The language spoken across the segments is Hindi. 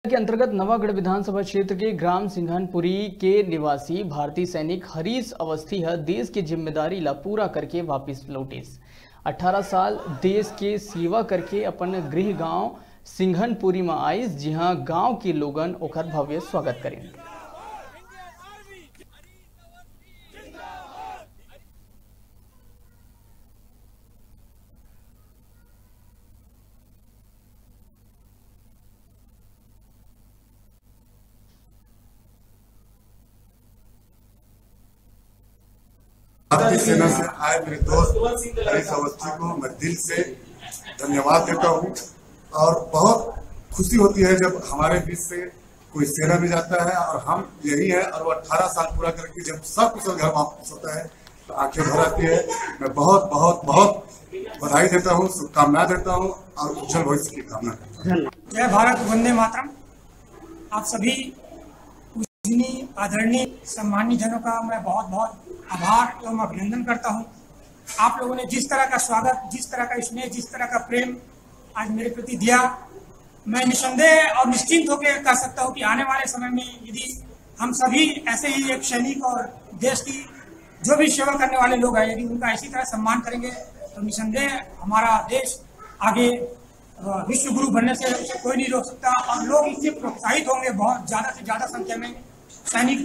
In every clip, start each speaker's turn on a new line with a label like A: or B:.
A: के अंतर्गत नवागढ़ विधानसभा क्षेत्र के ग्राम सिंघनपुरी के निवासी भारतीय सैनिक हरीश अवस्थी देश की जिम्मेदारी ला पूरा करके वापस लौटिस। 18 साल देश के सेवा करके अपन गृह गांव सिंघनपुरी में आइस, जहां गांव के लोगन ओकर भव्य स्वागत करें।
B: भारतीय सेना से आए मेरे दोस्त हरीश अवस्थी को मैं दिल से धन्यवाद देता हूं और बहुत खुशी होती है जब हमारे बीच से कोई सेना में जाता है और हम यही है। और वो 18 साल पूरा करके जब सब कुछ घर वापस होता है तो आंखें भर आती है। मैं बहुत बहुत बहुत बधाई देता हूं, शुभकामनाएं देता हूं और उज्जवल भविष्य की कामना करता हूं।
C: जय भारत, वंदे मातरम। आप सभी पूजनीय आदरणीय सम्मानीय जनों का मैं बहुत बहुत आभार एवं अभिनंदन करता हूं। आप लोगों ने जिस तरह का स्वागत, जिस तरह का स्नेह, जिस तरह का प्रेम आज मेरे प्रति दिया, मैं निसंदेह और निश्चिंत होकर कह सकता हूं कि आने वाले समय में यदि हम सभी ऐसे ही एक सैनिक और देश की जो भी सेवा करने वाले लोग हैं, यदि उनका इसी तरह सम्मान करेंगे तो निसंदेह हमारा देश आगे विश्व गुरु बनने से कोई नहीं रोक सकता और लोग इससे प्रोत्साहित होंगे। बहुत ज्यादा से ज्यादा संख्या में सैनिक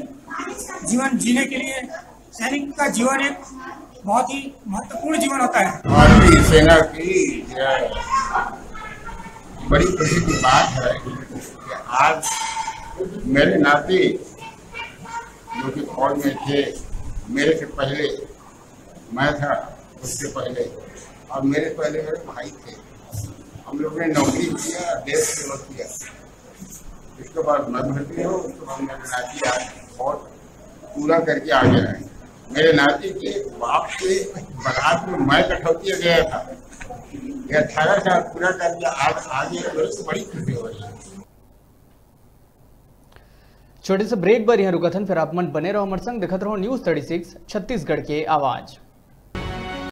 C: जीवन जीने के लिए, सैनिक का जीवन एक बहुत ही महत्वपूर्ण जीवन होता है।
D: भारतीय सेना की बड़ी खुशी की बात है कि आज मेरे नाते जो कि फौज में थे, मेरे से पहले मैं था, उससे पहले और मेरे पहले मेरे भाई थे, हम लोग ने नौकरी किया, देश सेवा किया। इसके बाद मैं भर्ती हूँ, उसके बाद मेरे नाती आज फौज पूरा करके आ गया है। मेरे नाती के बाप से बारात में मैं कटौती गया था, 18 साल पूरा करके आज आगे बड़ी खुशी हो रही है।
A: छोटे से ब्रेक पर यहाँ रुका था, फिर आप मन बने रहो हमारे संग, देखते रहो न्यूज़ 36 छत्तीसगढ़ के आवाज।